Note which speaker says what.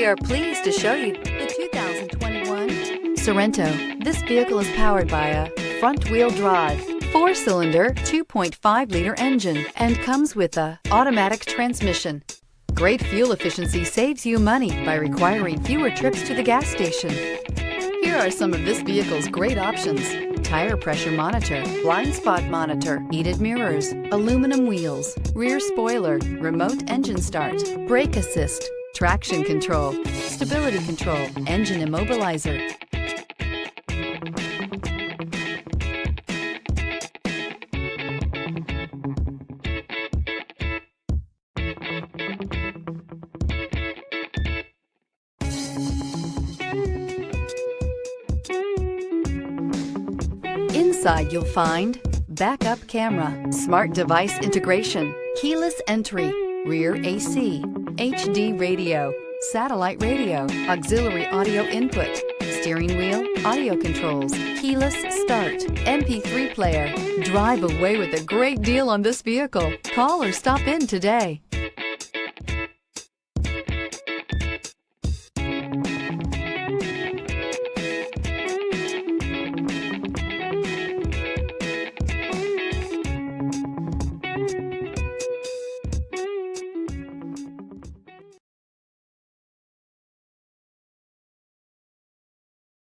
Speaker 1: are pleased to show you the 2021 Sorento. This vehicle is powered by a front-wheel drive, 4-cylinder, 2.5-liter engine, and comes with a automatic transmission. Great fuel efficiency saves you money by requiring fewer trips to the gas station. Here are some of this vehicle's great options: tire pressure monitor, blind spot monitor, heated mirrors, aluminum wheels, rear spoiler, remote engine start, brake assist, traction control, stability control, engine immobilizer. Inside you'll find backup camera, smart device integration, keyless entry, rear AC, HD radio, satellite radio, auxiliary audio input, steering wheel audio controls, keyless start, MP3 player. Drive away with a great deal on this vehicle. Call or stop in today.